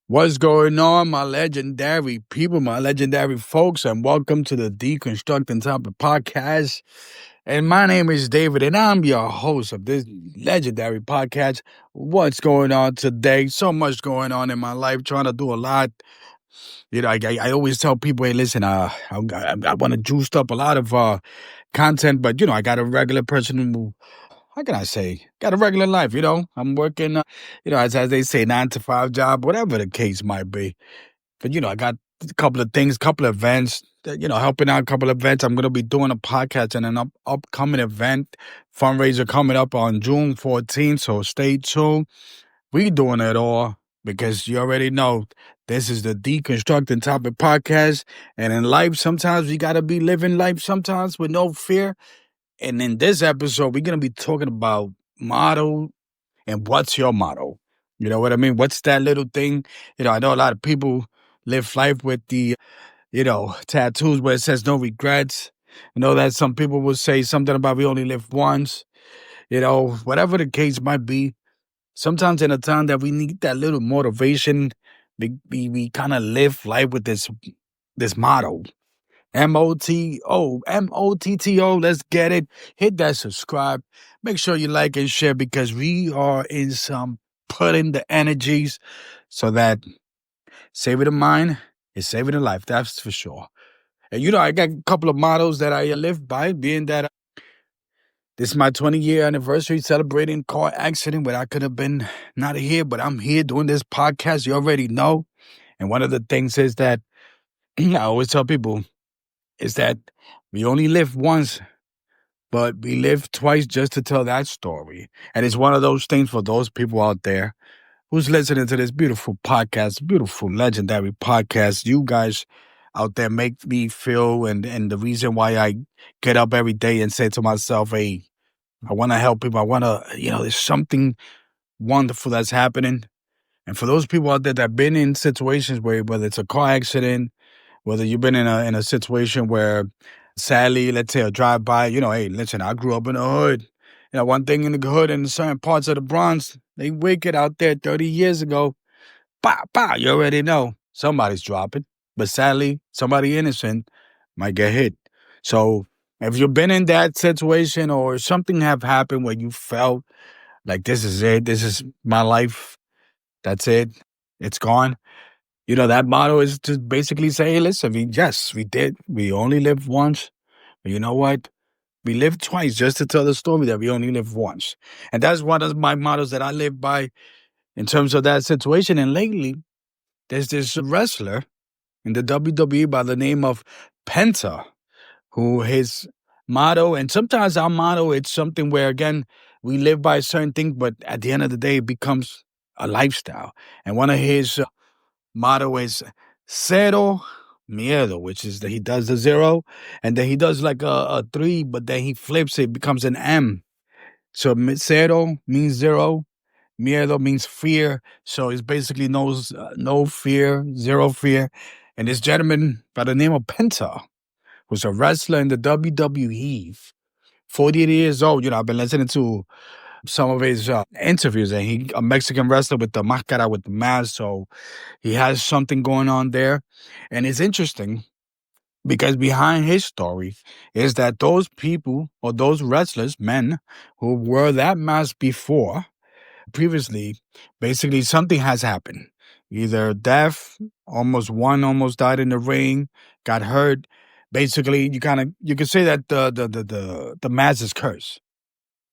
What's going on, my legendary people, my legendary folks, and welcome to the D-constructingTopics podcast. And my name is David, and I'm your host of this legendary podcast. What's going on today? So much going on in my life, trying to do a lot. I always tell people, hey, listen, I want to juice up a lot of content, but, I got a regular person who, how can I say, got a regular life, I'm working, as they say, 9 to 5 job, whatever the case might be. But, I got a couple of things, couple of events, helping out a couple of events. I'm going to be doing a podcast and an upcoming event fundraiser coming up on June 14th. So stay tuned. We doing it all because you already know this is the D-constructingTopics podcast. And in life, sometimes we got to be living life sometimes with no fear. And in this episode, we're going to be talking about motto and what's your motto. You know what I mean? What's that little thing? I know a lot of people live life with the, tattoos where it says no regrets. I know that some people will say something about we only live once. Whatever the case might be, sometimes in a time that we need that little motivation, we kind of live life with this motto. Motto. Let's get it. Hit that subscribe. Make sure you like and share because we are in some putting the energies so that saving the mind is saving a life. That's for sure. And I got a couple of mottos that I live by, being that this is my 20-year anniversary celebrating car accident where I could have been not here, but I'm here doing this podcast. You already know. And one of the things is that I always tell people is that we only live once, but we live twice just to tell that story. And it's one of those things for those people out there who's listening to this beautiful podcast, beautiful, legendary podcast. You guys out there make me feel, and the reason why I get up every day and say to myself, hey, I want to help people. I want to, there's something wonderful that's happening. And for those people out there that have been in situations where, whether it's a car accident, whether you've been in a situation where, sadly, let's say a drive-by, hey, listen, I grew up in the hood. One thing in the hood in certain parts of the Bronx, they wicked out there 30 years ago. Bah, bah, you already know somebody's dropping. But sadly, somebody innocent might get hit. So if you've been in that situation or something have happened where you felt like this is it, this is my life, that's it, it's gone. That motto is to basically say, hey, listen, we did. We only live once. But you know what? We live twice just to tell the story that we only live once. And that's one of my mottos that I live by in terms of that situation. And lately, there's this wrestler in the WWE by the name of Penta, who his motto, and sometimes our motto, it's something where, again, we live by a certain thing, but at the end of the day, it becomes a lifestyle. And one of his motto is Cero Miedo, which is that he does the 0 and then he does like a 3, but then he flips it, becomes an M. So Cero means 0, Miedo means fear. So it's basically no fear, zero fear. And this gentleman by the name of Penta was a wrestler in the WWE, 48 years old. I've been listening to some of his interviews, and he a Mexican wrestler with the máscara, with the mask, so he has something going on there. And it's interesting because behind his story is that those people or those wrestlers, men who wore that mask previously, basically something has happened. Either death, almost died in the ring, got hurt. Basically, you can say that the mask is cursed.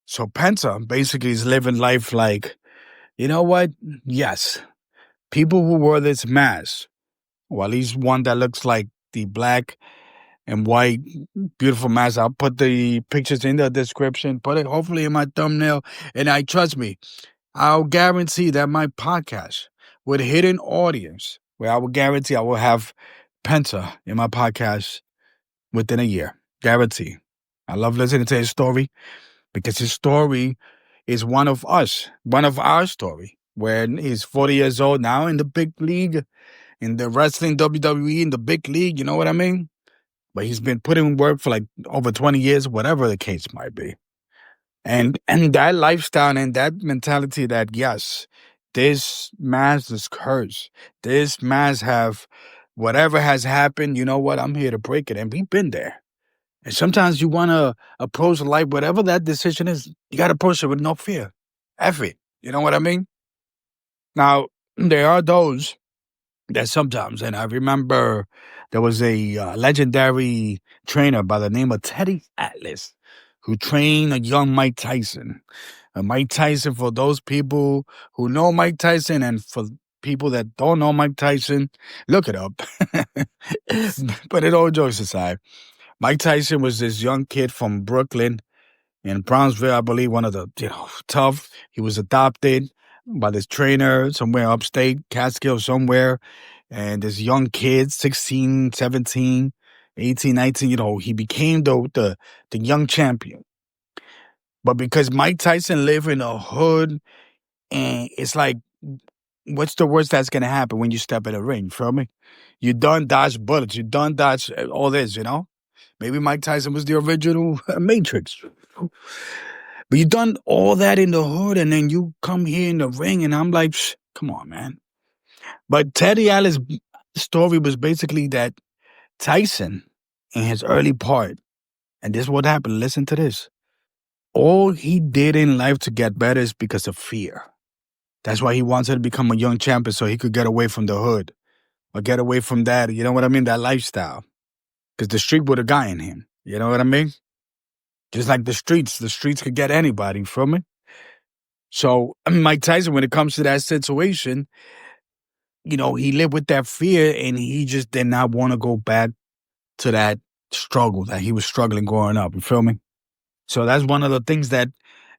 So Penta basically is living life like, you know what? Yes, people who wear this mask, or at least one that looks like the black and white beautiful mask. I'll put the pictures in the description, put it hopefully in my thumbnail. And trust me, I'll guarantee that my podcast with hidden audience, where I will guarantee I will have Penta in my podcast within a year. Guarantee. I love listening to his story, because his story is one of our story, where he's 40 years old now in the big league, in the wrestling WWE, in the big league, you know what I mean? But he's been putting in work for like over 20 years, whatever the case might be. And that lifestyle and that mentality that, yes, this mask is cursed. This mask have whatever has happened. You know what? I'm here to break it. And we've been there. And sometimes you want to approach life, whatever that decision is, you got to approach it with no fear. F it. You know what I mean? Now, there are those that sometimes, and I remember there was a legendary trainer by the name of Teddy Atlas who trained a young Mike Tyson. Mike Tyson, for those people who know Mike Tyson and for people that don't know Mike Tyson, look it up. But it all jokes aside, Mike Tyson was this young kid from Brooklyn in Brownsville, I believe, one of the, tough. He was adopted by this trainer somewhere upstate, Catskill somewhere. And this young kid, 16, 17, 18, 19, he became the young champion. But because Mike Tyson lived in a hood, and it's like, what's the worst that's going to happen when you step in a ring? Feel me? You done dodge bullets. You done dodge all this, Maybe Mike Tyson was the original Matrix. But you done all that in the hood, and then you come here in the ring, and I'm like, come on, man. But Teddy Atlas' story was basically that Tyson, in his early part, and this is what happened, listen to this. All he did in life to get better is because of fear. That's why he wanted to become a young champion so he could get away from the hood or get away from that, you know what I mean, that lifestyle. Because the street would have gotten him, you know what I mean? Just like the streets could get anybody, you feel me? So Mike Tyson, when it comes to that situation, he lived with that fear and he just did not want to go back to that struggle that he was struggling growing up, you feel me? So that's one of the things that,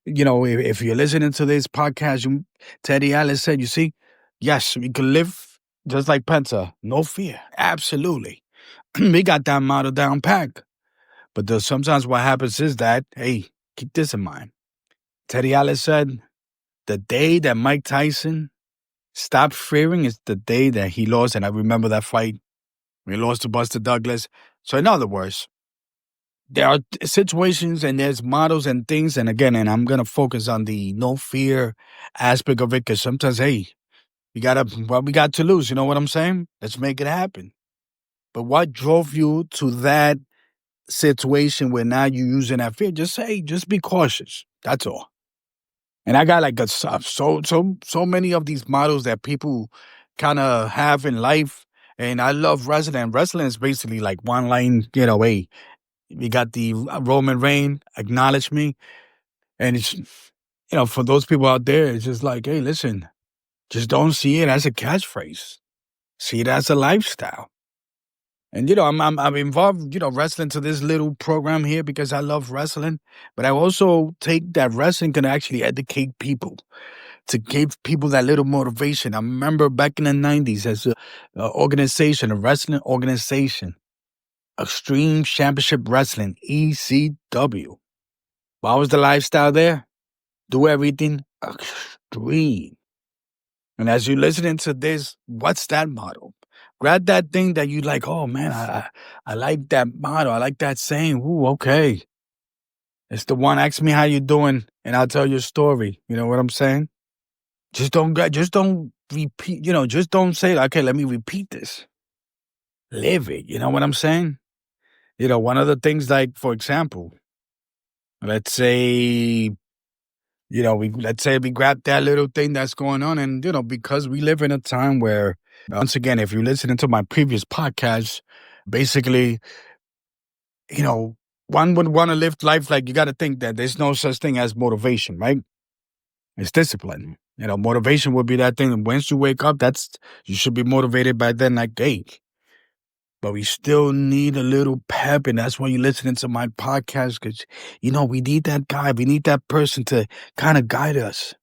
if you're listening to this podcast, Teddy Atlas said, you see, yes, we can live just like Penta, no fear, absolutely. We got that model down pack. But sometimes what happens is that, hey, keep this in mind. Teddy Atlas said, the day that Mike Tyson stopped fearing is the day that he lost. And I remember that fight. We lost to Buster Douglas. So in other words, there are situations and there's models and things. And again, I'm going to focus on the no fear aspect of it because sometimes, hey, we got to lose. You know what I'm saying? Let's make it happen. But what drove you to that situation where now you're using that fear? Just be cautious. That's all. And I got like so many of these models that people kind of have in life. And I love wrestling. Wrestling is basically like one line, hey, we got the Roman Reigns, acknowledge me. And it's, for those people out there, it's just like, hey, listen, just don't see it as a catchphrase. See it as a lifestyle. And, I'm involved, wrestling to this little program here because I love wrestling. But I also take that wrestling can actually educate people, to give people that little motivation. I remember back in the 90s as a wrestling organization, Extreme Championship Wrestling, ECW. What was the lifestyle there? Do everything extreme. And as you're listening to this, what's that motto? Grab that thing that you like, oh man, I like that motto. I like that saying. Ooh, okay. It's the one, ask me how you doing, and I'll tell you a story. You know what I'm saying? Just don't repeat, just don't say, okay, let me repeat this. Live it. You know what I'm saying? One of the things, like, for example, let's say, let's say we grab that little thing that's going on, and, because we live in a time where, once again, if you're listening to my previous podcast, basically, one would want to live life like you got to think that there's no such thing as motivation, right? It's discipline. Motivation would be that thing. And once you wake up, you should be motivated by then, like, hey. But we still need a little pep, and that's why you're listening to my podcast, because, we need that guy. We need that person to kind of guide us.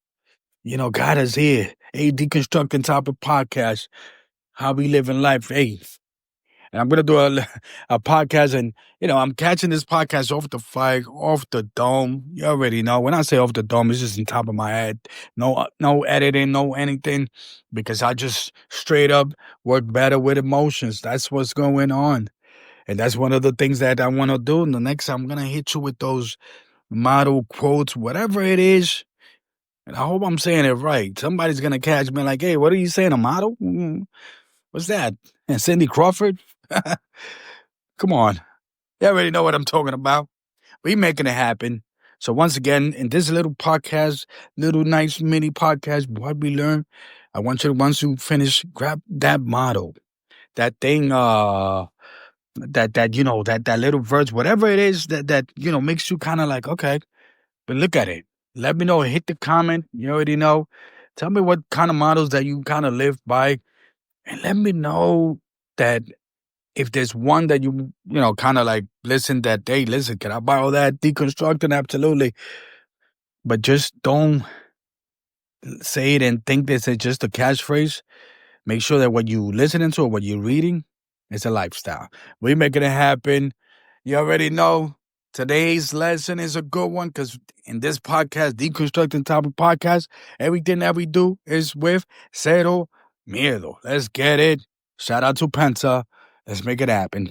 Guide us here. Hey, D-constructing Topic podcast, how we live in life. Hey, and I'm going to do a podcast, and, I'm catching this podcast off the dome. You already know. When I say off the dome, it's just on top of my head. No editing, no anything, because I just straight up work better with emotions. That's what's going on. And that's one of the things that I want to do. And the next, I'm going to hit you with those model quotes, whatever it is. And I hope I'm saying it right. Somebody's going to catch me like, hey, what are you saying, a model? What's that? And Cindy Crawford? Come on. You already know what I'm talking about. We making it happen. So once again, in this little podcast, little nice mini podcast, what we learn, I want you to, once you finish, grab that model, that thing, that little verse, whatever it is that makes you kind of like, okay, but look at it. Let me know. Hit the comment. You already know. Tell me what kind of models that you kind of live by, and let me know that if there's one that kind of like listen that, hey, listen, can I borrow that? Deconstructing, absolutely. But just don't say it and think this is just a catchphrase. Make sure that what you listening to or what you're reading is a lifestyle. We making it happen. You already know. Today's lesson is a good one because in this podcast, Deconstructing Topic Podcast, everything that we do is with Cero Miedo. Let's get it. Shout out to Penta. Let's make it happen.